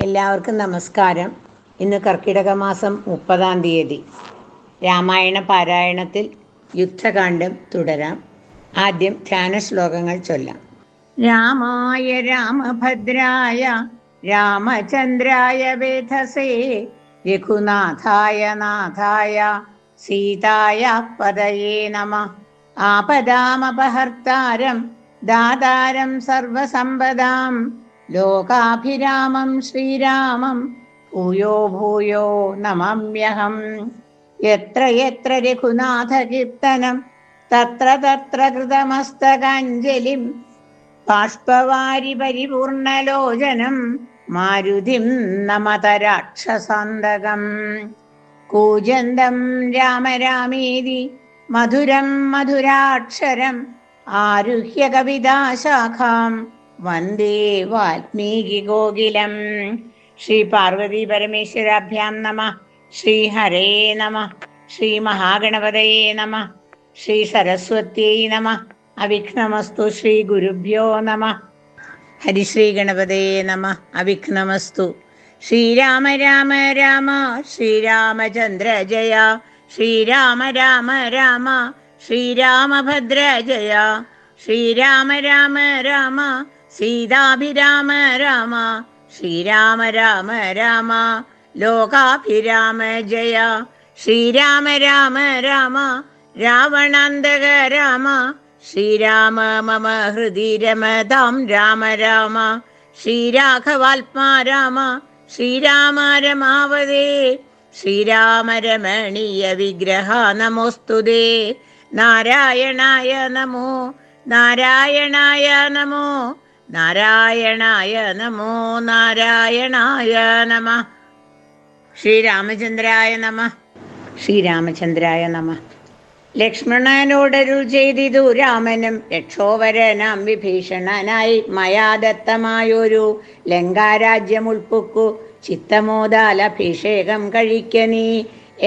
എല്ലാവർക്കും നമസ്കാരം. ഇന്ന് കർക്കിടക മാസം 30-ാം തീയതി. രാമായണ പാരായണത്തിൽ യുദ്ധകാന്ഡം തുടരാം. ആദ്യം ധ്യാന ശ്ലോകങ്ങൾ ചൊല്ലാം. രാമായ രാമഭദ്രായ രാമചന്ദ്രായ വേധസേ രഘുനാഥായ നാഥായ സീതായ പദയേ നമഃ. ആപദാമപഹർത്താരം ദാതാരം സർവസമ്പദാം ലോകാഭിരാമം ശ്രീരാമം ഭൂയോ ഭൂയോ നമാമ്യഹം. യത്ര യത്ര രഘുനാഥ കീർത്തനം തത്ര തത്ര കൃതമസ്തകാഞ്ജലിം ബാഷ്പവാരി പരിപൂർണലോചനം മാരുതിം നമത രാക്ഷസാന്തകം. കൂജന്തം രാമ രാമേതി മധുരം മധുരാക്ഷരം ആരുഹ്യ കവിതാശാഖാം വന്ദേ വാൽമീകി കോകിലം. ശ്രീ പാർവതി പരമേശ്വരാഭ്യാം നമഃ. ശ്രീ ഹരേ നമഃ. ശ്രീ മഹാഗണപതയേ നമഃ. ശ്രീ സരസ്വത്യൈ നമഃ. അവിഘ്നമസ്തു. ശ്രീ ഗുരുഭ്യോ നമഃ. ഹരിശ്രീ ഗണപതയേ നമഃ. അവിഘ്നമസ്തു. ശ്രീരാമ രാമ രാമ ശ്രീരാമചന്ദ്ര ജയ. ശ്രീരാമ രാമ രാമ ശ്രീരാമഭദ്ര ജയ. ശ്രീരാമ രാമ രാമ സീതാഭിരാമ രാമ. ശ്രീരാമ രാമ രാമ ലോകാഭിരാമ ജയ. ശ്രീരാമ രാമ രാമ രാവണാന്തക രാമ. ശ്രീരാമ മമ ഹൃദി രമതാം രാമ രാമ. ശ്രീരാഘവാത്മാ രാമ. ശ്രീരാമ രമാവതേ. ശ്രീരാമ രമണീയ വിഗ്രഹ നമോസ്തുതേ. നാരായണായ നമോ നാരായണായ നമോ നാരായണായ നമോ നാരായണായ നമഃ. ശ്രീരാമചന്ദ്രായ നമഃ. ശ്രീരാമചന്ദ്രായ നമഃ. ലക്ഷ്മണനോടരുൾ ചെയ്തിതു രാമനും രക്ഷോവരനാം വിഭീഷണനായി മയാദത്തമായൊരു ലങ്കാരാജ്യം ഉൾപ്പൊക്കു ചിത്തമോദാൽ അഭിഷേകം കഴിക്ക നീ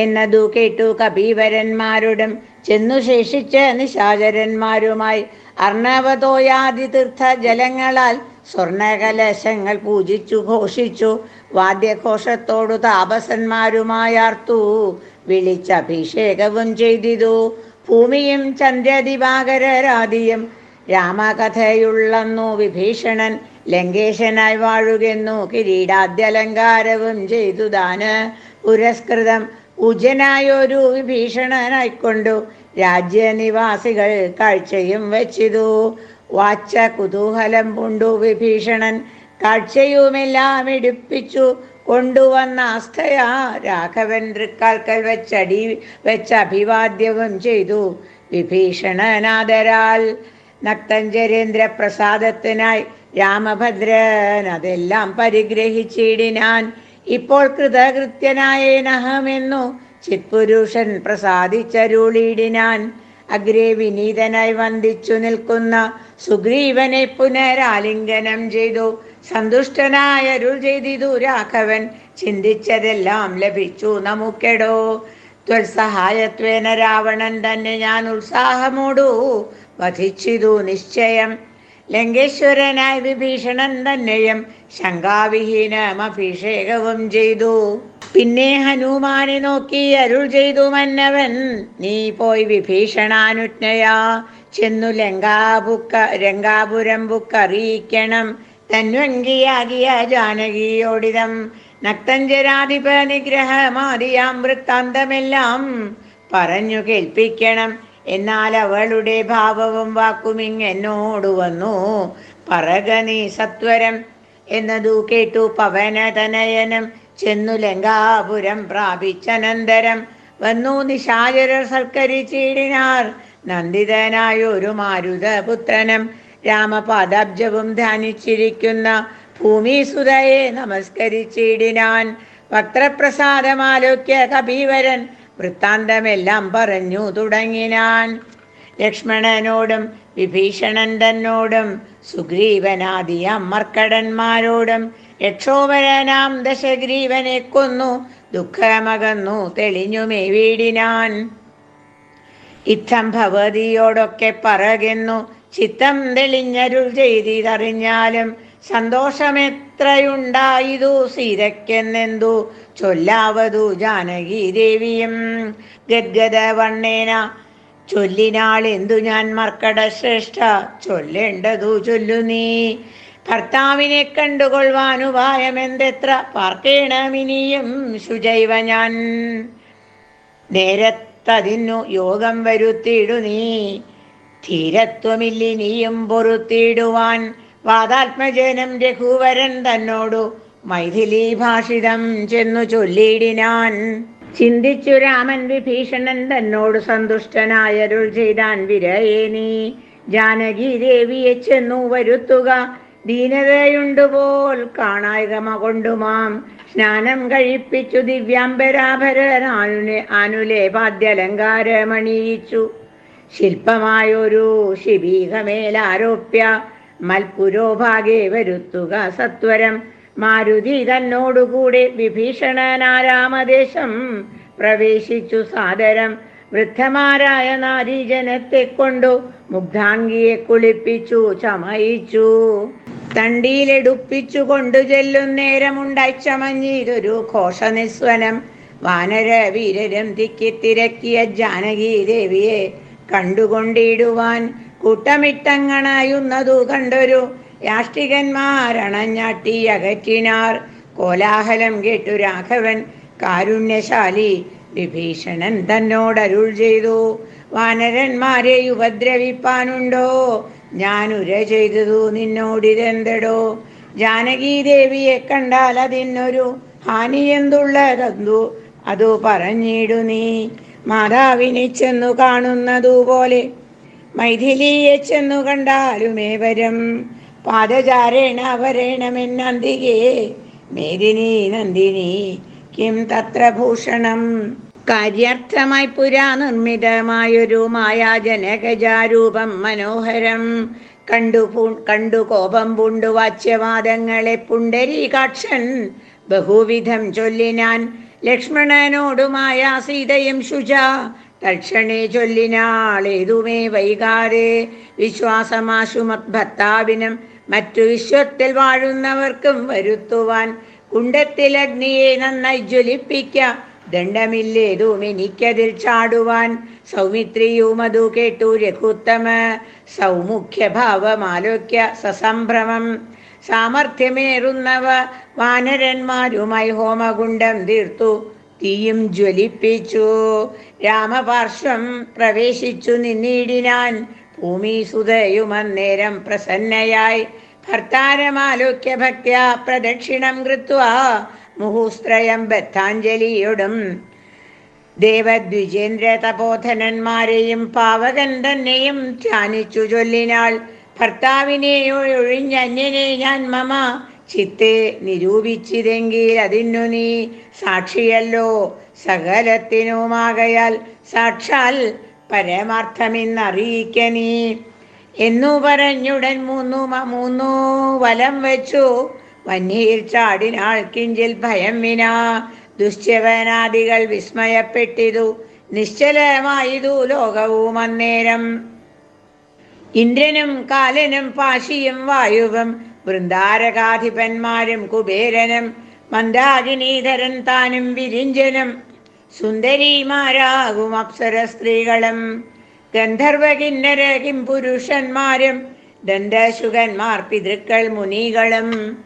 എന്നതു കേട്ടു കപീവരന്മാരോടും ചെന്നു ശേഷിച്ച നിശാചരന്മാരുമായി അർണവതോയാദി തീർത്ഥ ജലങ്ങളാൽ സ്വർണകലശങ്ങൾ പൂജിച്ചു ഘോഷിച്ചു വാദ്യഘോഷത്തോടു താപസന്മാരുമായാർത്തു വിളിച്ചഭിഷേകവും ചെയ്തിതു. ഭൂമിയും ചന്ദ്രദിവാകരരാദിയും രാമകഥയുള്ളന്നു വിഭീഷണൻ ലങ്കേശനായി വാഴുകെന്നു കിരീടാദ്യലങ്കാരവും ചെയ്തു താന് പുരസ്കൃതം പൂജ്യനായൊരു വിഭീഷണനായിക്കൊണ്ടു രാജ്യനിവാസികൾ കാഴ്ചയും വച്ചിതു. വാച്ച കുതൂഹലം പൂണ്ടു വിഭീഷണൻ കാഴ്ചയുമെല്ലാം എടുപ്പിച്ചു കൊണ്ടുവന്ന ആസ്ഥയാ രാഘവൻ തൃക്കാൽക്കൽ വെച്ച് അഭിവാദ്യവും ചെയ്തു. വിഭീഷണനാദരാൽ നക്തഞ്ചരേന്ദ്ര പ്രസാദത്തിനായി രാമഭദ്രൻ അതെല്ലാം പരിഗ്രഹിച്ചിടിനാൻ. ഇപ്പോൾ കൃതകൃത്യനായേനഹമെന്നു ചിത്പുരുഷൻ പ്രസാദിച്ചരുളിടിനാൻ. അഗ്രേ വിനീതനായി വന്ദിച്ചു നിൽക്കുന്ന സുഗ്രീവനെ പുനരാലിംഗനം ചെയ്തു സന്തുഷ്ടനായരുൾ ചെയ്തിതു രാഘവൻ. ചിന്തിച്ചതെല്ലാം ലഭിച്ചു നമുക്കെടോ. ത്വത്സഹായത്വേന രാവണൻ തന്നെ ഞാൻ ഉത്സാഹമോടു വധിച്ചിതു നിശ്ചയം. ലങ്കേശ്വരനായ വിഭീഷണൻ തന്നെയും ശങ്കാവിഹീനം അഭിഷേകവും ചെയ്തു. പിന്നെ ഹനുമാനെ നോക്കി അരുൾ ചെയ്തു മന്നവൻ, നീ പോയി വിഭീഷണാനുജ്ഞയാ ചെന്നു രംഗാപുരം ബുക്കറിയിക്കണം തന്വങ്കിയാകിയ ജാനകിയോടിതം നക്തഞ്ചരാധിപ നിഗ്രഹമാദിയാം വൃത്താന്തമെല്ലാം പറഞ്ഞു കേൾപ്പിക്കണം. എന്നാൽ അവളുടെ ഭാവവും വാക്കുമിങ്ങെന്നോടു വന്നു പറക നീ സത്വരം എന്നതു കേട്ടു പവനതനയനം ചെന്നു ലങ്കാപുരം പ്രാപിച്ചനന്തരം വന്നു നിശാചരർ സൽക്കരിച്ചിടിനാർ നന്ദിതനായൊരു മാരുതപുത്രനും രാമപാദാബ്ജവും ധ്യാനിച്ചിരിക്കുന്ന ഭൂമിസുതയെ നമസ്കരിച്ചിടിനാൻ. വക്രപ്രസാദമാലോക്യ കപീവരൻ വൃത്താന്തമെല്ലാം പറഞ്ഞു തുടങ്ങിനാൻ. ലക്ഷ്മണനോടും വിഭീഷണൻ തന്നോടും സുഗ്രീവനാദിയാം മർക്കടന്മാരോടും രക്ഷോവരനാം ദശഗ്രീവനെ കൊന്നു ദുഃഖമകന്നു തെളിഞ്ഞുമേ വീടിനാൻ. ഇത്തം ഭവതിയോടൊക്കെ പറകുന്നു ചിത്തം തെളിഞ്ഞരുൾ ചെയ്തിതറിഞ്ഞാലും സന്തോഷമെത്രയുണ്ടായതു സീതയ്ക്കെന്നെന്തു ചൊല്ലാവതു ജാനകി ദേവിയും. ഗദ്ഗദ വണ്ണേന ചൊല്ലിനാൾ എന്തു ഞാൻ മർക്കട ശ്രേഷ്ഠ, ചൊല്ലേണ്ടതു ചൊല്ലു നീ. ഭർത്താവിനെ കണ്ടുകൊള്ളുവാനുപായമെന്തെത്ര, പാർക്കേണമിനിയും ശുചൈവ ഞാൻ. നേരത്തതിന്നു യോഗം വരുത്തിയിടു നീ, ധീരത്വമില്ലിനിയും പൊറുത്തിടുവാൻ. വാതാത്മജനം രഘുവരൻ തന്നോടു മൈഥിലീ ഭാഷിതം ചെന്നു ചൊല്ലിയിടിനാൻ. ചിന്തിച്ചു രാമൻ വിഭീഷണൻ തന്നോട് സന്തുഷ്ടനായരുൾ ചെയ്താൻ. വിരയേ നീ ജാനകി ദേവിയെ ചെന്നു വരുത്തുക, ദീനതയുണ്ടുപോൽ കാണായകമ കൊണ്ടുമാം. സ്നാനം കഴിപ്പിച്ചു ദിവ്യാംബരാഭരനാനുനെ അനുലേപാദ്യലങ്കാരമണിയിച്ചു. ശില്പമായൊരു ശിബീകമേലാരോപ്യ മൽപുരോഭാഗെ വരുത്തുക സത്വരം. മാരുതി തന്നോടുകൂടെ വിഭീഷണനാരാമദേശം പ്രവേശിച്ചു സാദരം. വൃദ്ധമാരായ നാരീജനത്തെ കൊണ്ടു മുഗ്ധാംഗിയെ കുളിപ്പിച്ചു ചമയിച്ചു. തണ്ടിയിലെടുപ്പിച്ചു കൊണ്ടു ചെല്ലും നേരമുണ്ടായി ചമഞ്ഞിതൊരു ഘോഷനിസ്വനം. വാനര വീരരും തിക്കിത്തിരക്കിയ ജാനകി ദേവിയെ കണ്ടുകൊണ്ടിടുവാൻ കൂട്ടമിട്ടങ്ങണയുന്നതു കണ്ടൊരു യാഷ്ടികന്മാരണഞ്ഞാട്ടി അകറ്റിനാർ. കോലാഹലം കേട്ടു രാഘവൻ കാരുണ്യശാലി വിഭീഷണൻ തന്നോടരുൾ ചെയ്തു. വാനരന്മാരെ ഉപദ്രവിപ്പാനുണ്ടോ, ഞാൻ ഉര ചെയ്തതു നിന്നോടിതെന്തടോ. ജാനകി ദേവിയെ കണ്ടാൽ അതിനൊരു ഹാനിയെന്തുള്ളതെന്തു അതു പറഞ്ഞിടു നീ. മാതാവിനെ ചെന്നു കാണുന്നതുപോലെ മൈഥിലിയെ ചെന്നു കണ്ടാലുമേവരം. പാദചാരേണ വരേണമെന്നന്തികേ മേദിനി നന്ദിനി കിം തത്ര ഭൂഷണം. കാര്യാർത്ഥമായി പുരാ നിർമ്മിതമായൊരു മായാജനകജാരൂപം മനോഹരം. കണ്ടു കോപം പൂണ്ടു വാച്യവാദങ്ങളെ പുണ്ടരീകാക്ഷൻ ബഹുവിധം ചൊല്ലിനാൻ. ലക്ഷ്മണനോടുമായ സീതയും ശുച തൽക്ഷണേ ചൊല്ലിനാളേതുമേ വൈകാതെ. വിശ്വാസമാശുമത് ഭർത്താവിനും മറ്റു വിശ്വത്തിൽ വാഴുന്നവർക്കും വരുത്തുവാൻ. കുണ്ടത്തിൽ അഗ്നിയെ നന്നായി ജ്വലിപ്പിക്ക, ദണ്ഡമില്ലേതും എനിക്കതിൽ ചാടുവാൻ. സൗമിത്രിയുമതു കേട്ടു രഘുത്തമ സൗമുഖ്യഭാവമാലോക്യ സസംഭ്രമം. സാമർഥ്യമേറുന്നവ വാനരന്മാരുമായി ഹോമകുണ്ഡം തീർത്തു തീയും ജ്വലിപ്പിച്ചു. രാമപാർശ്വം പ്രവേശിച്ചു നിന്നിടിനാൻ. ഭൂമിസുതയുമന്നേരം പ്രസന്നയായി ഭർത്താരമാലോക്യ ഭക്ത്യാ പ്രദക്ഷിണം കൃത്വാ മുഹുസ്ത്രയം ബദ്ധാഞ്ജലിയോടും. ദേവദ്വിജേന്ദ്ര തപോധനന്മാരെയും പാവകൻ തന്നെയും ധ്യാനിച്ചു ചൊല്ലിനാൾ. ഭർത്താവിനെ ഒഴിഞ്ഞന്യനെ ഞാൻ മമ ചിത്തെ നിരൂപിച്ചിതെങ്കിൽ അതിനു നീ സാക്ഷിയല്ലോ സകലത്തിനുമാകയാൽ. സാക്ഷാൽ പരമാർത്ഥമെന്നറിയിക്ക നീ എന്നു പറഞ്ഞുടൻ മൂന്നു വലം വെച്ചു വന്യയിൽ ചാടിനാൾ. കിഞ്ചിൽ ഭയം വിനാ ദുശ്ചവനാദികൾ വിസ്മയപ്പെട്ടിതു. നിശ്ചലമായതു ലോകവും അന്നേരം. ഇന്ദ്രനും കാലനും പാശിയും വായുവും വൃന്ദാരകാധിപന്മാരും കുബേരനും മന്ദാകിനീധരൻ താനും വിരിഞ്ചനും സുന്ദരിമാരാകും അപ്സര സ്ത്രീകളും ഗന്ധർവ കിന്നര കിം പുരുഷന്മാരും ദന്തശുകന്മാർ പിതൃക്കൾ മുനികളും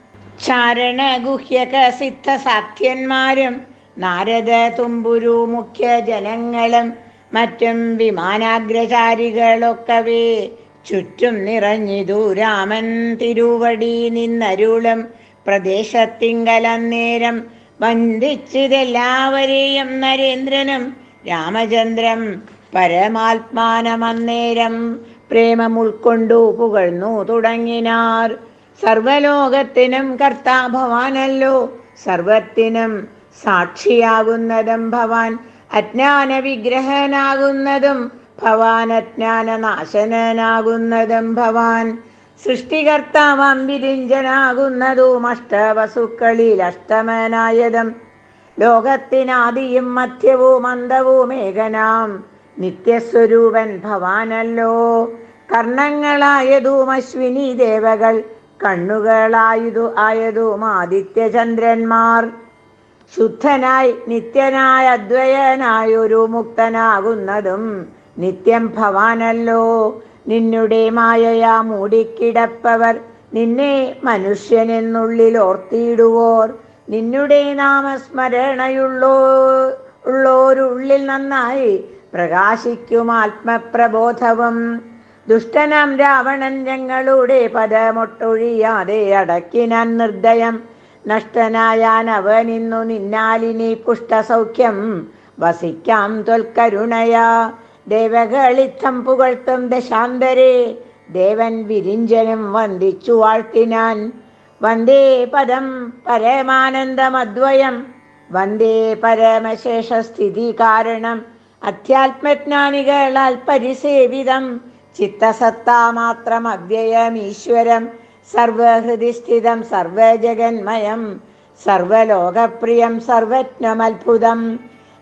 ചാരണ ഗുഹ്യക സിദ്ധ സാധ്യന്മാരും നാരദ തുമ്പുരു മുഖ്യ ജനങ്ങളും മറ്റും വിമാനാഗ്രചാരികളൊക്കവേ ചുറ്റും നിറഞ്ഞിതു രാമൻ തിരുവടി നിന്നരുളും പ്രദേശത്തിങ്കലന്നേരം. വന്ദിച്ചിതെല്ലാവരെയും നരേന്ദ്രനും രാമചന്ദ്രം പരമാത്മാനമന്നേരം പ്രേമം ഉൾക്കൊണ്ടു പുകഴ്ന്നു തുടങ്ങിനാർ. സർവലോകത്തിനും കർത്താഭവാനല്ലോ, സർവത്തിനും സാക്ഷിയാകുന്നതും ഭവാൻ. അജ്ഞാന വിഗ്രഹനാകുന്നതും ഭവാൻ, അജ്ഞാനനാശനാകുന്നതും ഭവാൻ. സൃഷ്ടികർത്താവാം വിരിഞ്ചനാകുന്നതും അഷ്ടവസുക്കളിൽ അഷ്ടമനായതും. ലോകത്തിനാദിയും മധ്യവും അന്തവും ഏകനാം നിത്യസ്വരൂപൻ ഭവാനല്ലോ. കർണങ്ങളായതും അശ്വിനി ദേവകൾ ആയതും ആദിത്യചന്ദ്രന്മാർ. ശുദ്ധനായി നിത്യനായ അദ്വയനായൊരു മുക്തനാകുന്നതും നിത്യം ഭവാനല്ലോ. നിന്നുടെ മായയാ മൂടിക്കിടപ്പവർ നിന്നെ മനുഷ്യനെന്നുള്ളിൽ ഓർത്തിയിടുവോർ. നിന്നുടെ നാമസ്മരണയുള്ളോരുള്ളിൽ നന്നായി പ്രകാശിക്കും ആത്മപ്രബോധവും. ദുഷ്ടനാം രാവണൻ ഞങ്ങളുടെ പദമൊട്ടൊഴിയാതെ അടക്കിനാൻ നിർദ്ദയം. നഷ്ടനായാൻ അവനിന്നു നിന്നാലിനി പുഷ്ടസൗഖ്യം വസിക്കാം ത്വൽക്കരുണയാ. ദേവകളിത്തം പുകഴ്ത്തും ദശാന്തരേ ദേവൻ വിരിഞ്ചനും വന്ദിച്ചു വാഴ്ത്തിനാൻ. വന്ദേ പദം പരമാനന്ദമദ്വയം വന്ദേ പരമശേഷസ്ഥിതി കാരണം. അധ്യാത്മജ്ഞാനികളാൽ പരിസേവിതം ചിത്തസത്താമാത്രം അവ്യയമീശ്വരം. സർവഹൃദിസ്ഥിതം സർവജഗന്മയം സർവലോകപ്രിയം സർവജ്ഞമത്ഭുതം.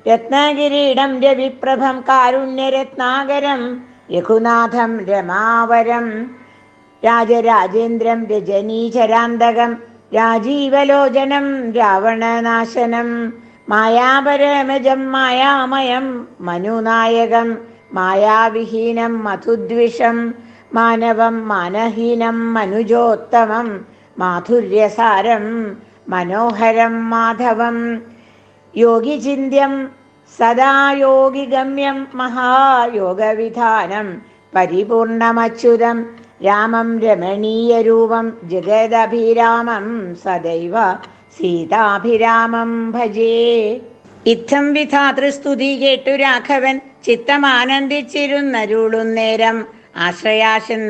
രത്നകിരീടം രവിപ്രഭം കാരുണ്യരത്നാകരം രഘുനാഥം രമാവരം. രാജരാജേന്ദ്രം രജനീചരാന്തകം രാജീവലോചനം രാവണനാശനം. മായാപരമജം മായാമയം മനുനായകം മായാവിഹീനം മധുദ്വിഷം. മാനവം മാനഹീനം മനുജോത്തമം മാധുര്യസാരം മനോഹരം മാധവം. യോഗിചിന്യം സദാ യോഗിഗമ്യം മഹായോഗവിധാനം പരിപൂർണമച്യുതം. രാമം രമണീയരൂപം ജഗദഭിരാമം സദൈവ സീതാഭിരാമം ഭജേ. ഇത്തം വിധാതൃസ്തുതി കേട്ടു രാഘവൻ ചിത്തമാനന്ദിച്ചിരുന്നരുളുന്നേരം. ആശ്രയാശൻ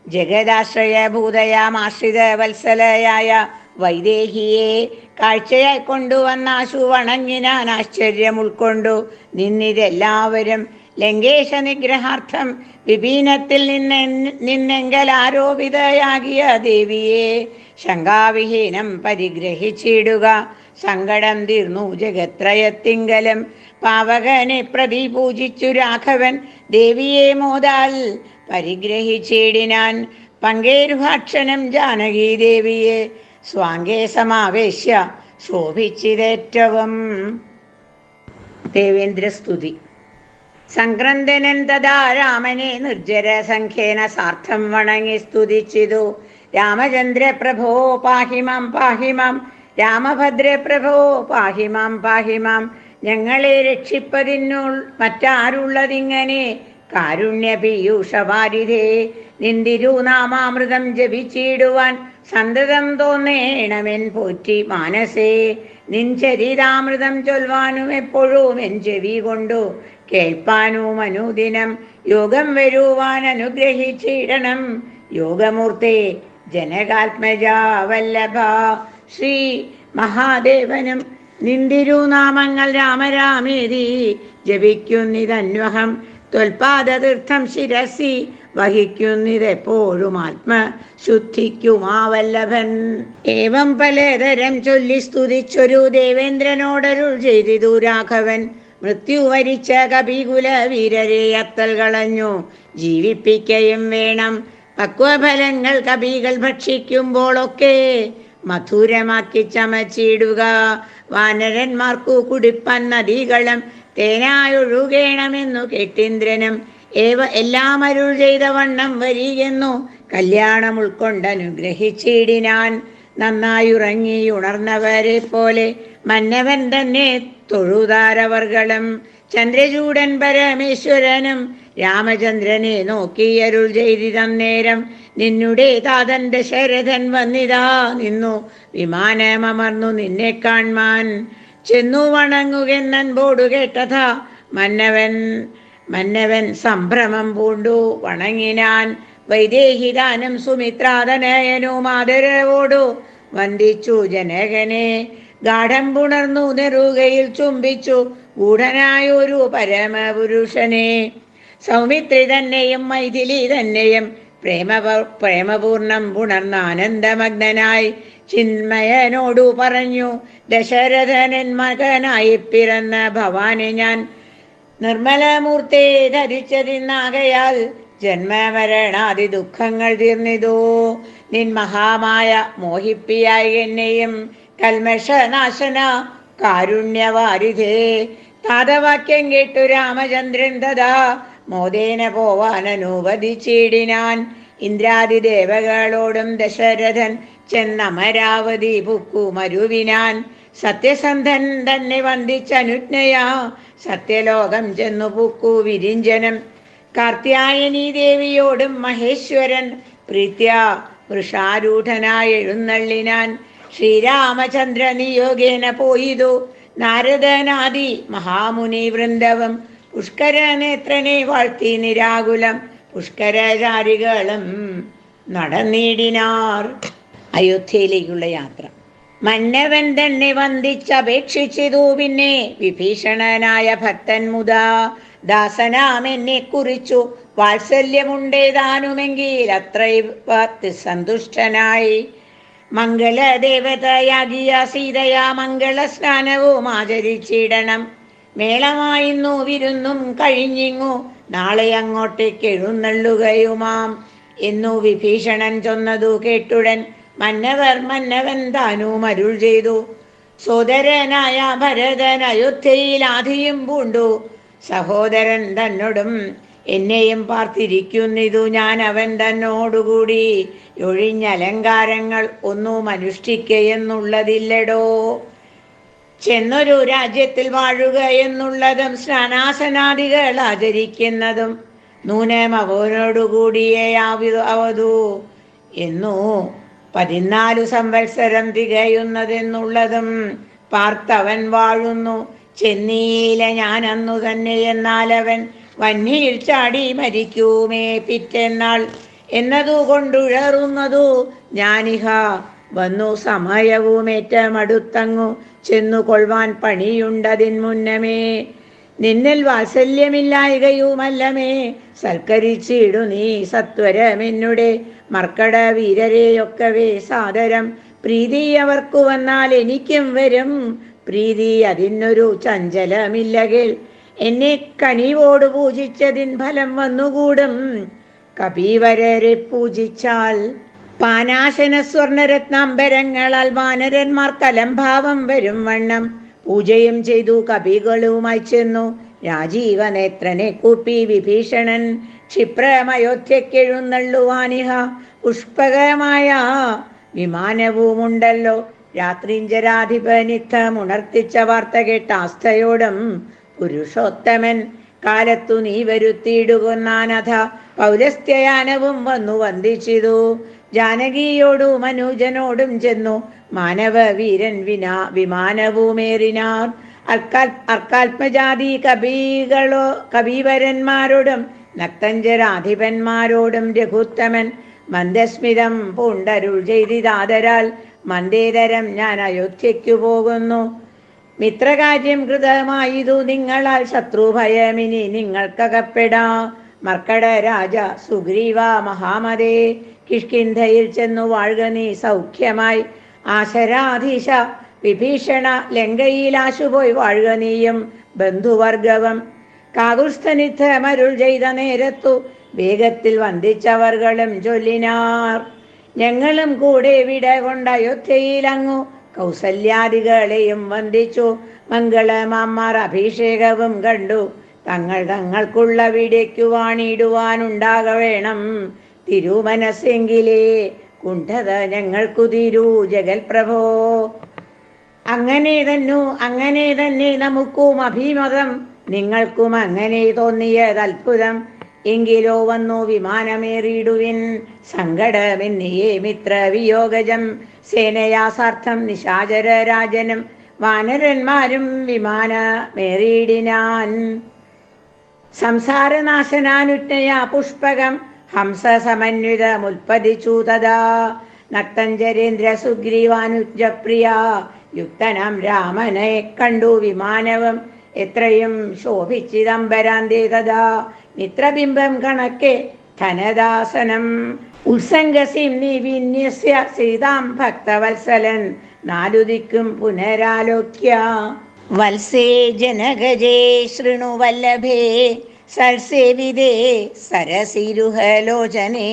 ജഗദാശ്രയഭൂതയാമാശ്രിത വത്സലയായ വൈദേഹിയെ കാഴ്ചയായി കൊണ്ടുവന്നാശു വണങ്ങിനാൻ. ആശ്ചര്യം ഉൾക്കൊണ്ടു നിന്നിതെല്ലാവരും ലങ്കേശ നിഗ്രഹാർത്ഥം വിപീനത്തിൽ നിന്നെങ്കൽ ആരോപിതയാകിയ ദേവിയെ ശങ്കാവിഹീനം പരിഗ്രഹിച്ചിടുക. സങ്കടം തീർന്നു ജഗത്രയത്തിങ്കലം പാവകനെ പ്രതി പൂജിച്ചു രാഘവൻ. ദേവിയെ മോദാൽ പരിഗ്രഹിച്ചിടിനാൻ. പങ്കേരുഭാക്ഷണം ജാനകി ദേവിയെ സ്വാംഗേ സമാവേശ്യ ശോഭിച്ചിതേറ്റവും. ദേവേന്ദ്രസ്തുതി. സംക്രന്ദനൻ തഥാ രാമനെ നിർജ്ജര സംഖ്യേന സാർത്ഥം വണങ്ങി സ്തുതിച്ചിതു. രാമചന്ദ്ര പ്രഭോ പാഹിമാം പാഹിമാം രാമഭദ്ര പ്രഭോ പാഹിമാം പാഹിമാം. ഞങ്ങളെ രക്ഷിപ്പതിനു മറ്റാരുള്ളതിങ്ങനെ കാരുണ്യ പീയൂഷവാരിധേ. നിന്തിരുനാമാമൃതം ജപിച്ചിടുവാൻ സന്തതം തോന്നേണമെൻ പോറ്റി മാനസേ. നിൻ ചരിതാമൃതം ചൊൽവാനും എപ്പോഴും എൻ ചെവി കൊണ്ടു കേൾപ്പാനും അനുദിനം യോഗം വരുവാൻ അനുഗ്രഹിച്ചിടണം. യോഗമൂർത്തേ ജനകാത്മജാ വല്ലഭ ശ്രീ മഹാദേവനും നിന്തിരുനാമങ്ങൾ രാമരാമേതി ജപിക്കുന്നിതന്വഹം. ത്വൽപാദതീർത്ഥം ശിരസി വഹിക്കുന്നിതെപ്പോഴും ആത്മശുദ്ധിക്കുമാവല്ലഭൻ. ഏവം പലതരം ചൊല്ലി സ്തുതിച്ചൊരു ദേവേന്ദ്രനോടരുൾ ചെയ്തിതു രാഘവൻ. മൃത്യു വരിച്ച കപികുല വീരരെ അത്തൽ കളഞ്ഞു ജീവിപ്പിക്കയും വേണം. പക്വഫലങ്ങൾ കപികൾ ഭക്ഷിക്കുമ്പോഴൊക്കെ മധുരമാക്കി ചമച്ചിടുക. വാനരന്മാർക്കു കുടിപ്പാൻ നദികളും തേനായൊഴുകേണമെന്നു കേട്ടിന്ദ്രനും. എല്ലാം അരുൾ ചെയ്ത വണ്ണം വരികെന്നു കല്യാണം ഉൾക്കൊണ്ടനുഗ്രഹിച്ചിടിനാൻ. നന്നായുറങ്ങി ഉണർന്നവരെ പോലെ മന്നവൻ തന്നെ തൊഴുതാരവർകളും. ചന്ദ്രചൂടൻ പരമേശ്വരനും രാമചന്ദ്രനെ നോക്കിയരുൾ ചെയ്തിതന്നേരം. നിന്നുടെ താതൻ ദശരഥൻ വന്നിതാ നിന്നു വിമാനമർന്നു നിന്നെ കാൺമാൻ. ചെന്നു വണങ്ങുകെന്നൻപോടു കേട്ടതാ മന്നവൻ സംഭ്രമം പൂണ്ടു വണങ്ങിനാൻ. വൈദേഹിതാനും സുമിത്രാതനയനും ആദരവോടു വന്ദിച്ചു ജനകനെ. ഗാഠം പുണർന്നു നെറുകയിൽ ചുംബിച്ചു ഗൂഢനായൊരു പരമപുരുഷനെ. സൗമിത്രി തന്നെയും മൈഥിലി തന്നെയും പ്രേമപൂർണം പുണർന്ന ആനന്ദമഗ്നായി ചിന്മയനോടു പറഞ്ഞു. ദശരഥനൻ മകനായി പിറന്ന ഭവാനെ ഞാൻ നിർമ്മലമൂർത്തെ ധരിച്ചതിന്നാകയാൽ ജന്മമരണാദി ദുഃഖങ്ങൾ തീർന്നിതോ. നിൻ മഹാമായ മോഹിപ്പിയായി എന്നെയും കൽമഷനാശന കാരുണ്യവാരിധേ. താതവാക്യം കേട്ടു രാമചന്ദ്രൻ തഥാ മോദേന പോവാനനുവദിച്ചിടിനാൻ. ഇന്ദ്രാദിദേവകളോടും ദശരഥൻ ചെന്നമരാവതി പുക്കു മരുവിനാൻ. സത്യസന്ധൻ തന്നെ വന്ദിച്ചനുജ്ഞയാ സത്യലോകം ചെന്നു പുക്കു വിരിഞ്ചനം. കാർത്യായനീ ദേവിയോടും മഹേശ്വരൻ പ്രീത്യ വൃഷാരൂഢനായി എഴുന്നള്ളിനാൻ. ശ്രീരാമചന്ദ്ര നിയോഗേന പോയിതു നാരദനാദി മഹാമുനി വൃന്ദവും. പുഷ്കരനേത്രനെ വാഴ്ത്തി നിരാകുലം പുഷ്കരചാരികളും നടന്നിടിനാർ. അയോധ്യയിലേക്കുള്ള യാത്ര. മന്നവൻ തന്നെ വന്ദിച്ചപേക്ഷിച്ചിതു പിന്നെ വിഭീഷണനായ ഭക്തൻ മുതാ. ദാസനാം എന്നെ കുറിച്ചു വാത്സല്യമുണ്ടേതാനുമെങ്കിൽ അത്രൈവ സന്തുഷ്ടനായി. മംഗളദേവതയാകിയ സീതയാ മംഗള സ്നാനവും ആചരിച്ചിടണം. മേളമായിന്നു വിരുന്നും കഴിഞ്ഞിങ്ങു നാളെ അങ്ങോട്ടേക്ക് എഴുന്നള്ളുകയുമാം എന്നു വിഭീഷണൻ ചൊന്നതു കേട്ടുടൻ മന്നവൻ താനും അരുൾ ചെയ്തു. സോദരനായ ഭരതൻ അയോധ്യയിൽ ആധിയും പൂണ്ടു. സഹോദരൻ തന്നോടും എന്നെയും പാർത്തിരിക്കുന്നിതു ഞാൻ അവൻ തന്നോടുകൂടി ഒഴിഞ്ഞലങ്കാരങ്ങൾ ഒന്നും അനുഷ്ഠിക്കയെന്നുള്ളതില്ലടോ. ചെന്നൊരു രാജ്യത്തിൽ വാഴുക എന്നുള്ളതും സ്നാനാസനാദികൾ ആചരിക്കുന്നതും നൂനം അവനോടുകൂടിയേ അവതു എന്നു 14 സംവത്സരം തികയുന്നതെന്നുള്ളതും പാർത്തവൻ വാഴുന്നു. ചെന്നീല ഞാൻ അന്നു തന്നെ എന്നാലവൻ വന്നിയിൽ ചാടി മരിക്കൂമേ പിറ്റെന്നാൾ എന്നതു കൊണ്ടുഴറുന്നതു ഞാനിഹ വന്നു. സമയവുമേറ്റമടുത്തങ്ങു ചെന്നു കൊള്ളുവാൻ പണിയുണ്ടതിൻ മുന്നമേ. നിന്നിൽ വാത്സല്യമില്ലായകയുമല്ലമേ സൽക്കരിച്ചിടു നീ സത്വരമെന്നുടെ മർക്കട വീരരെയൊക്കവേ സാദരം. പ്രീതി അവർക്കു വന്നാൽ എനിക്കും വരും പ്രീതി അതിനൊരു ചഞ്ചലമില്ലകേൾ. എന്നെ കനിവോട് പൂജിച്ചതിൻ ഫലം വന്നുകൂടും. കപീവരരെ പൂജിച്ചാൽ പാനാശന സ്വർണരത്നാംബരങ്ങളാൽ വാനരന്മാർക്ക് അലംഭാവം വരും വണ്ണം പൂജയും ചെയ്തു കപികളുമായി ചെന്നു. രാജീവനേത്രനെ കൂപ്പി വിഭീഷണൻ ക്ഷിപ്രമയോധ്യക്കെഴുന്നള്ളുവാനിഹ പുഷ്പകമായ വിമാനവുമുണ്ടല്ലോ. രാത്രിഞ്ചരാധിപനിത്തമുണർത്തിച്ച വാർത്ത കേട്ട ആസ്ഥയോടും പുരുഷോത്തമൻ കാലത്തു നീ വരുത്തിയിടുകൊന്നാനഥ പൗലസ്ത്യയാനവും വന്നു വന്ദിച്ചിതു. ജാനകിയോടും അനുജനോടും ചെന്നു മാനവ വീരൻ വിമാനവുമേറിനാർ. അർക്കാത്മജാതി കബീവരന്മാരോടും നക്തഞ്ചരാധിപന്മാരോടും രഘുത്തമൻ മന്ദസ്മിതം പൂണ്ടരുൾ ചെയ്തിതാദരാൽ മന്ദേതരം ഞാൻ അയോധ്യയ്ക്കു പോകുന്നു. മിത്രകാര്യം കൃതമായതു നിങ്ങളാൽ ശത്രുഭയമിനി നിങ്ങൾക്കകപ്പെടാ. മർക്കട രാജ സുഗ്രീവ മഹാമതേ കിഷ്കിന്ധയിൽ ചെന്നു വാഴുക നീ സൗഖ്യമായി. ആശരാധീശ വിഭീഷണ ലങ്കയിലാശുപോയി വാഴുക നീയും ബന്ധുവർഗവും. കാകുൽസ്ഥനിധമരുൾ ചെയ്ത നേരത്തു വേഗത്തിൽ വന്ദിച്ചവർകളും ചൊല്ലിനാർ. ഞങ്ങളും കൂടെ വിട കൊണ്ട് അയോധ്യയിലങ്ങു കൗസല്യാദികളെയും വന്ദിച്ചു. മംഗളമാർ അഭിഷേകവും കണ്ടു. തങ്ങൾക്കുള്ള വിടയ്ക്കു വാണിടുവാനുണ്ടാകവേണം തിരുമനസ്സെങ്കിലേ കുണ്ഠത ഞങ്ങൾക്കു തീരൂ ജഗൽപ്രഭോ. അങ്ങനെ തന്നെ നമുക്കും അഭിമതം നിങ്ങൾക്കും അങ്ങനെ തോന്നിയത് അത്ഭുതം. എങ്കിലോ വന്നു വിമാനമേറിയിടുവിൻ സങ്കടമെന്നിയേ മിത്രവിയോഗജം. സേനയാസാർത്ഥം നിശാചര രാജനും വാനരന്മാരും വിമാനമേറിയിടിനാൻ. സംസാരനാശനാനുജ്ഞയാ പുഷ്പകം ഹംസ സമന്വിതമുൽപ്പതിച്ചു തഥാ. നക്തഞ്ചരേന്ദ്ര സുഗ്രീവാനുജപ്രിയ യുക്തനാം രാമനെ കണ്ടു വിമാനവും എത്രയും ശോഭിച്ചിതംബരാന്തേ തഥാ. മിത്രബിംബം കണക്കെ ധനദാസനം ഉത്സംഗസിം നിവിന്യസ്യ സീതാം ഭക്തവത്സലൻ നാലുദിക്കും പുനരാലോക്യ. വത്സേ ജനകജേ ശൃണു വല്ലഭേ സൽസേവിതേ സരസിരുഹലോചനേ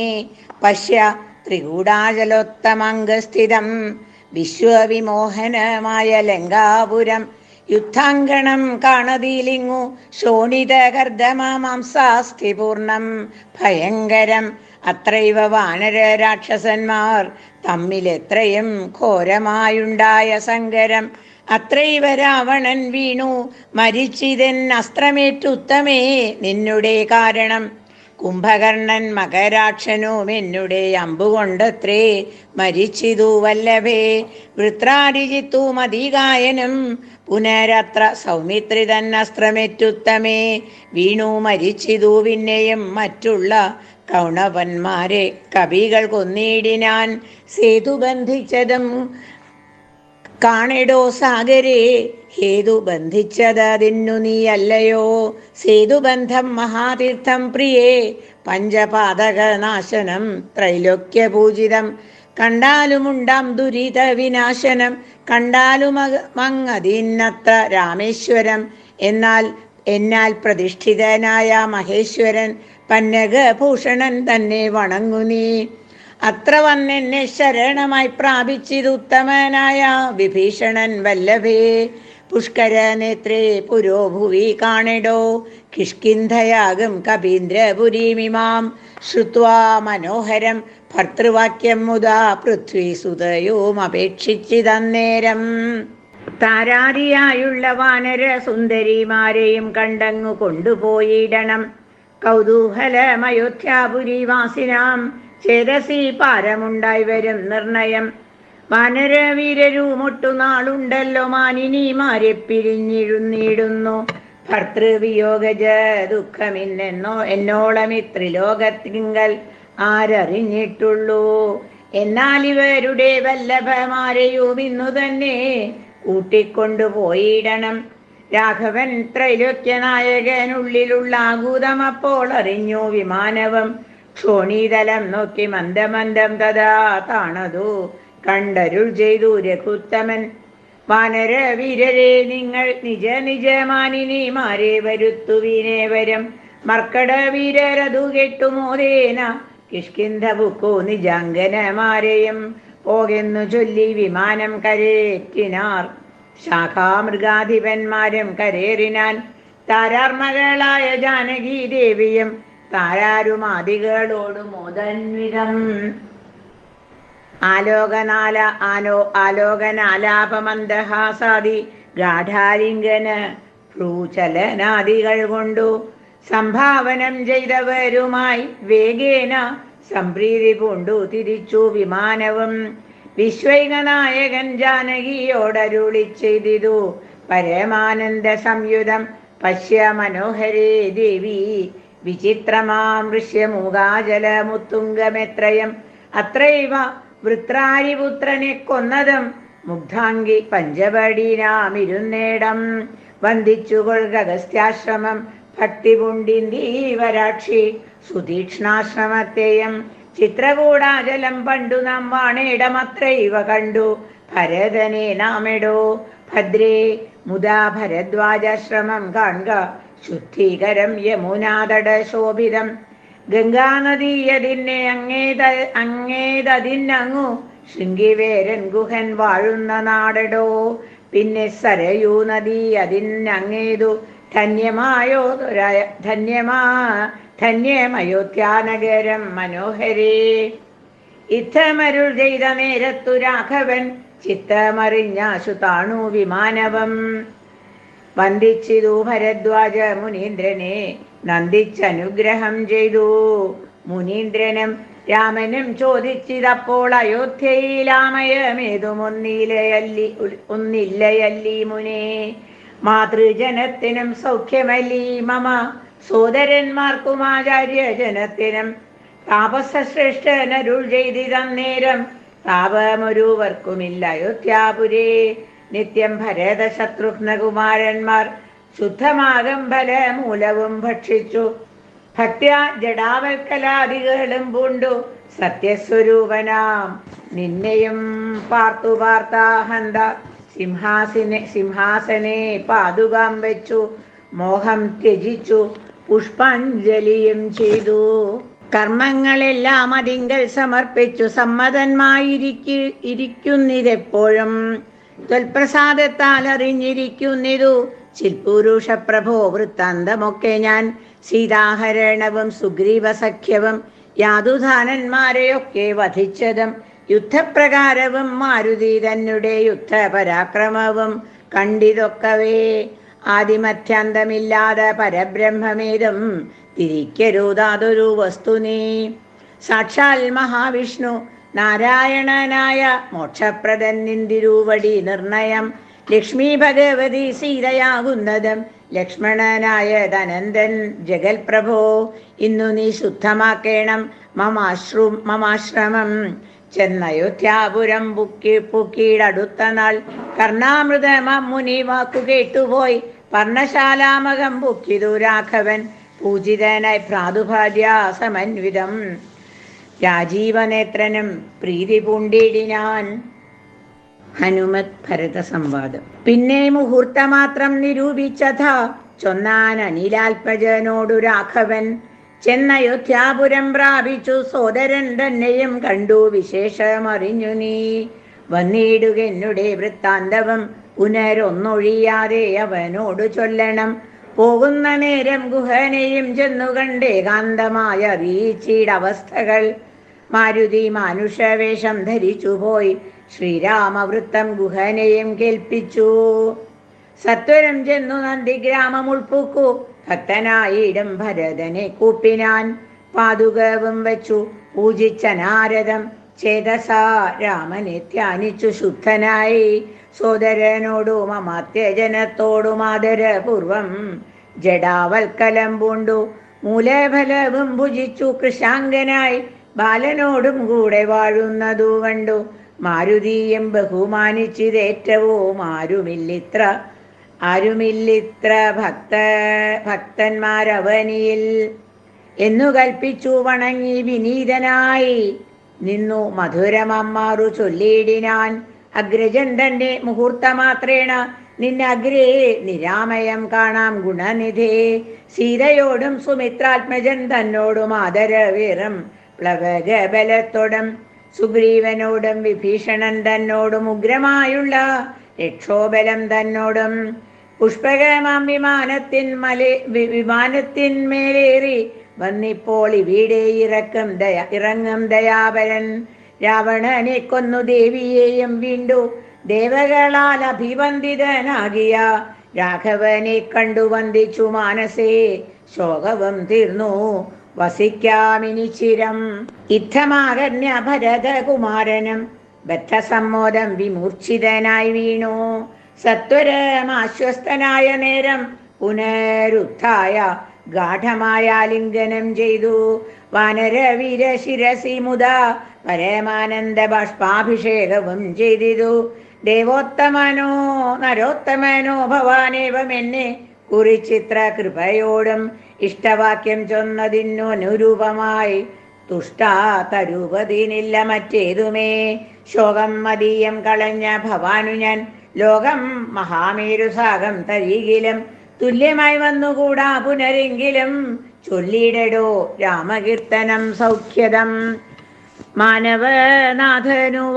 പശ്യ ത്രികൂടാചലോത്തമംഗസ്ഥിതം വിശ്വവിമോഹനമായ ലങ്കാപുരം യുദ്ധാങ്കണം കാണതിലിങ്ങു ശോണിതകർദ്ദമാംസാസ്ഥിപൂർണം ഭയങ്കരം അത്രൈവ വാനര രാക്ഷസന്മാർ തമ്മിലെത്രയും ഘോരമായുണ്ടായ സങ്കരം അത്രൈവ രാവണൻ വീണു മരിച്ചിതൻ അസ്ത്രമേറ്റുത്തമേ നിന്നുടെ കാരണം കുംഭകർണൻ മകരാക്ഷനും എന്നുടെ അമ്പുകൊണ്ടത്രേ മരിച്ചിതു വല്ലഭേ വൃത്രാരിജിത്തു മതികായനും പുനരത്ര സൗമിത്രി തന്നസ്ത്രമേറ്റുത്തമേ വീണു മരിച്ചിതു പിന്നെയും മറ്റുള്ള കൗണവന്മാരെ കവികൾ കൊന്നിടിനാൻ സേതു ബന്ധിച്ചതും കാണെടോ സാഗരേ ഹേതു ബന്ധിച്ചതിന്നു നീയല്ലയോ സേതുബന്ധം മഹാതീർത്ഥം പ്രിയേ പഞ്ചപാതകനാശനം ത്രൈലോക്യപൂജിതം കണ്ടാലുമുണ്ടാം ദുരിത വിനാശനം കണ്ടാലുമങ്ങതിന്നത്ര രാമേശ്വരം എന്നാൽ പ്രതിഷ്ഠിതനായ മഹേശ്വരൻ പന്നകഭൂഷണൻ തന്നെ വണങ്ങു നീ അത്ര വന്നെന്നെ ശരണമായി പ്രാപിച്ചിതുത്തമനായ വിഭീഷണൻ വല്ലഭേ പുഷ്കര നേത്രേ പുരോഭുവി കാണെടോ കിഷ്കിന്ധയാകും കപീന്ദ്രപുരീമിമാം ശ്രുത്വാ മനോഹരം ഭർത്തൃവാക്യം മുതാ പൃഥ്വി സുതയും അപേക്ഷിച്ചിതന്നേരം താരാരിയായുള്ള വാനര സുന്ദരിമാരെയും കണ്ടങ്ങു കൊണ്ടുപോയിടണം കൗതൂഹലമയോധ്യാപുരിവാസിനാം ചേതസി പാരമുണ്ടായി വരും നിർണയം വാനരവീരരുമൊട്ടു നാളുണ്ടല്ലോ മാനിനിമാരെ പിരിഞ്ഞിഴുന്നിടുന്നു ഭർത്തൃവിയോഗജ എന്നോളം ഇത്രിലോകത്തിങ്കൽ ആരറിഞ്ഞിട്ടുള്ളൂ എന്നാൽ ഇവരുടെ വല്ലഭമാരെയും ഇന്നു തന്നെ കൂട്ടിക്കൊണ്ടുപോയിടണം രാഘവൻ ത്രൈലോക്യനായകനുള്ളിലുള്ള ആകൂതം അപ്പോൾ അറിഞ്ഞു വിമാനവും ക്ഷോണീതലം നോക്കി മന്ദമന്ദം തഥാ താണതു കണ്ടരുൾ ചെയ്തു രഘുത്തമൻ വാനര വീരരെ നിങ്ങൾ നിജ നിജമാനിനിമാരെ വരുത്തുവിനേവരം മർക്കട വീരരതു കെട്ടുമോദേന കിഷ്കിന്ധബുക്കോ നിജാംഗനമാരെയും പോകെന്നു ചൊല്ലി വിമാനം കരേറ്റിനാർ ശാഖാമൃഗാധിപന്മാരും കരേറിനാൻ താരാർമകളായ ജാനകി ദേവിയും താരാരുമാദികളോട് മോദന്വിതം ആലോകനാലാപമന്ദഹാസാദി ഗാഠാലിംഗന ഭ്രൂചലനാദികൾ കൊണ്ടു സംഭാവനം ചെയ്തവരുമായി വേഗേന സംപ്രീതി പൂണ്ടു തിരിച്ചു വിമാനവും വിശ്വൈകനായകൻ ജാനകിയോടരുളി ചെയ്തിതു പരമാനന്ദ സംയുതം പശ്യ മനോഹരേ ദേവി വിചിത്രമാം ഋഷ്യമൂകാജലമുത്തുംഗമെത്രയം അത്രൈവ വൃത്രാരിപുത്രനെ കൊന്നതും മുഗ്ധാംഗി പഞ്ചവടീനാമിരുന്നേടം വന്ദിച്ചുകൊള്ളുക അഗസ്ത്യാശ്രമം ഭക്തി പുണ്ടിന്ദീവരാക്ഷി സുതീക്ഷ്ണാശ്രമത്തെയും ചിത്രകൂടാചലം പണ്ടു നാം വാണേടമത്രൈവ കണ്ടു ഭരതനെ നാമെടോ ഭദ്രേ മുദാ ഭരദ്വാജാശ്രമം കാൺക ശുദ്ധീകരം യമുനാതട ശോഭിതം ഗംഗാനദീയതിന്നെ അങ്ങേതതിന്നങ്ങു ശൃംഗിവേരൻ ഗുഹൻ വാഴുന്ന നാടടോ പിന്നെ സരയൂ നദി അതിന്നങ്ങേതു ധന്യമയോധ്യാനഗരം മനോഹരേ ഇത്തമരുൾ ചെയ്ത നേരത്തു രാഘവൻ ചിത്തമറിഞ്ഞാശു താണു വിമാനവം വന്ദിച്ചിതു ഭരദ്വാജ മുനീന്ദ്രനെ നന്ദിച്ചനുഗ്രഹം ചെയ്തു മുനീന്ദ്രനും രാമനും ചോദിച്ചിതപ്പോൾ ഒന്നില്ലയല്ലി മുനേ മാതൃജനത്തിനും സൗഖ്യമല്ലി മമ സോദരന്മാർക്കും ആചാര്യജനത്തിനും താപസശ്രേഷ്ഠനരുൾ ചെയ്തിതന്നേരം താപമൊരുവർക്കുമില്ല അയോധ്യാപുരേ നിത്യം ഭരത ശത്രുഘ്നകുമാരന്മാർ ശുദ്ധമാകം ഫലമൂലവും ഭക്ഷിച്ചു ഭക്ത്യാ ജഡാവൽക്കലാദികളും പൂണ്ടു സത്യസ്വരൂപനാം നിന്നെയും പാർത്താഹന്ത സിംഹാസനെ പാതുകാം വെച്ചു മോഹം ത്യജിച്ചു പുഷ്പാഞ്ജലിയും ചെയ്തു. കർമ്മങ്ങളെല്ലാം അതിങ്കൽ സമർപ്പിച്ചു സമ്മതന്മായിരിക്കുന്നിതെപ്പോഴും ത്വൽപ്രസാദത്താൽ അറിഞ്ഞിരിക്കുന്നിതു ചിൽപുരുഷ പ്രഭോ വൃത്താന്തമൊക്കെ ഞാൻ. സീതാഹരണവും സുഗ്രീവ സഖ്യവും യാതുധാനന്മാരെയൊക്കെ വധിച്ചതും യുദ്ധപ്രകാരവും മാരുതി തന്നെ യുദ്ധപരാക്രമവും കണ്ടിതൊക്കവേ. ആദിമധ്യാന്തമില്ലാതെ പരബ്രഹ്മമേതും തിരിക്കരുതാതൊരു വസ്തുനീ. സാക്ഷാൽ മഹാവിഷ്ണു നാരായണനായ മോക്ഷപ്രദൻ നിന്തിരുവടി നിർണയം. ലക്ഷ്മി ഭഗവതി സീതയാകുന്നതും ലക്ഷ്മണനായ ധനന്ദൻ ജഗൽ പ്രഭോ. ഇന്നു നീ ശുദ്ധമാക്കേണം മമാശ്രമം. ചെന്നയോധ്യാപുരം പൂക്കീടടുത്ത നാൾ കർണാമൃതമാം മുനി വാക്കു കേട്ടുപോയി. പർണശാലാമകം പൂക്കിതു രാഘവൻ പൂജിതനായി ഭ്രാതുഭാര്യാസമന്വിതം. രാജീവനേത്രനും പ്രീതി പൂണ്ടിടിനാൻ. ഹനുമത് ഭരത സംവാദം. പിന്നെ മുഹൂർത്തമാത്രം നിരൂപിച്ചഥ ചൊന്നാൻ അനിലാൽപജനോടു രാഘവൻ. ചെന്നയോധ്യാപുരം പ്രാപിച്ചു സോദരൻ തന്നെയും കണ്ടു വിശേഷമറിഞ്ഞു നീ. വന്നിടുകെന്നുടെ വൃത്താന്തവും പുനരൊന്നൊഴിയാതെ അവനോട് ചൊല്ലണം. പോകുന്ന നേരം ഗുഹനെയും ചെന്നു കണ്ടേകാന്തമായ അറിയിച്ചിടവസ്ഥകൾ. മാരുതി മാനുഷവേഷം ധരിച്ചുപോയി ശ്രീരാമവൃത്തം ഗുഹനെയും കേൾപ്പിച്ചു. സത്വരം ചെന്നു നന്ദിഗ്രാമം ഉൾപ്പുക്കു ഭക്തനായിടും ഭരതനെ കൂപ്പിനാൻ. പാതുകവും വച്ചു പൂജിച്ച നാരദം ചേതസാ രാമനെ ധ്യാനിച്ചു ശുദ്ധനായി. സോദരനോടും അമാത്യജനത്തോടും ആദരപൂർവം ജഡാവൽക്കലം പൂണ്ടു മൂലഫലവും ഭുജിച്ചു കൃശാങ്കനായി. ബാലനോടും കൂടെ വാഴുന്നതു കണ്ടു മാരുതിയും ബഹുമാനിച്ചിതേറ്റവും ആരുമില്ലിത്ര ഭക്തന്മാരവനിയിൽ എന്നു കൽപ്പിച്ചു വണങ്ങി വിനീതനായി നിന്നു മധുരമമ്മാറു ചൊല്ലിയിടിനാൻ. അഗ്രജൻ തന്റെ മുഹൂർത്തമാത്രേണ നിന്നഗ്രേ നിരാമയം കാണാം ഗുണനിധേ. സീതയോടും സുമിത്രാത്മജൻ തന്നോടും ആദരവേറും പ്ലവകബലത്തോടും സുഗ്രീവനോടും വിഭീഷണൻ തന്നോടും ഉഗ്രമായുള്ള രക്ഷോബലം തന്നോടും പുഷ്പകമാം വിമാനത്തിന്മേലേറി വന്നിപ്പോൾ ഇവിടെ ഇറങ്ങും ദയാപരൻ. രാവണനെ കൊന്നു ദേവിയെയും വീണ്ടു ദേവകളാൽ അഭിവന്ദിതനാകിയ രാഘവനെ കണ്ടു വന്ദിച്ചു മാനസേ. ശോകവും തീർന്നു വസിക്കാമിനി ചിരം. ഇത്തമാകന്യ ഭരതകുമാരനും ബദ്ധസമ്മോദം വിമൂർച്ഛിതനായി വീണു. സത്വരമാശ്വസ്തനായ നേരം പുനരുത്ഥായ ഗാഠമായ ലിംഗനം ചെയ്തു. വാനരവീര ശിരസി മുതാ പരമാനന്ദ ബാഷ്പാഭിഷേകവും ചെയ്തിതു. ദേവോത്തമനോ നരോത്തമനോ ഭവാനേവം എന്നെ കുറിച്ചിത്ര കൃപയോടും ഇഷ്ടവാക്യം ചൊന്നതിനു അനുരൂപമായി തുഷ്ടാ തരൂപതിനില്ല മറ്റേതുമേ. ശോകം മതീയം കളഞ്ഞ ഭവാനു ഞാൻ ലോകം മഹാമേരുസാകം തരികിലും തുല്യമായി വന്നുകൂടാ പുനരെങ്കിലും ചൊല്ലിടടോ രാമകീർത്തനം സൗഖ്യദം. മാനവനാഥനു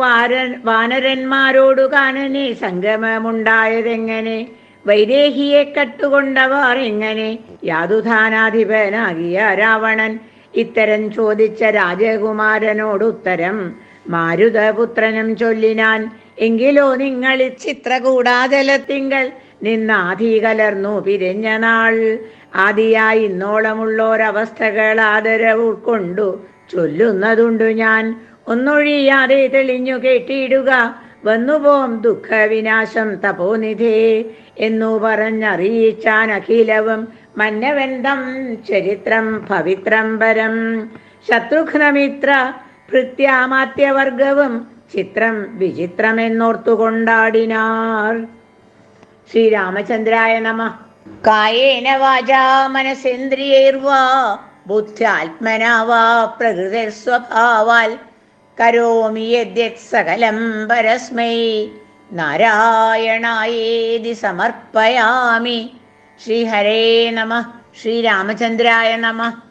വാനരന്മാരോടു കാനനെ സംഗമമുണ്ടായതെങ്ങനെ? വൈദേഹിയെ കട്ടുകൊണ്ടവർ എങ്ങനെ? യാതുധാനാധിപനാകിയ രാവണൻ ഇത്തരം ചോദിച്ച രാജകുമാരനോടുത്തരം മാരുതപുത്രനും ചൊല്ലിനാൻ. എങ്കിലോ നിങ്ങൾ ചിത്രകൂടാചലത്തിങ്കൾ നിന്നാധി കലർന്നു പിരിഞ്ഞ നാൾ ആദിയായി ഇന്നോളമുള്ളോരവസ്ഥകൾ ആദരവ് ഉൾക്കൊണ്ടു ചൊല്ലുന്നതുണ്ടു ഞാൻ. ഒന്നൊഴിയാതെ തെളിഞ്ഞു കേട്ടിടുക വന്നുപോം ദുഃഖവിനാശം തപോനിധേ എന്നു പറഞ്ഞറിയിച്ചാൻ അഖിലവും മന്നവന്തം ചരിത്രം പവിത്രം പരം. ശത്രുഘ്നമിത്ര ഭൃത്യാമാത്യവർഗവും ചിത്രം വിചിത്രമെന്നോർത്തു കൊണ്ടാടിനാർ. ശ്രീരാമചന്ദ്രായ നമഃ. കായേന വാചാ മനസേന്ദ്രിയൈർവാ ബുദ്ധ്യാത്മനാ വാ പ്രകൃതിർസ്വഭാവാൽ കരോമി യദ്യത് സകലം പരസ്മൈ നാരായണായേതി സമർപ്പയാമി. ശ്രീഹരേ നമഃ. ശ്രീരാമചന്ദ്രായ നമഃ.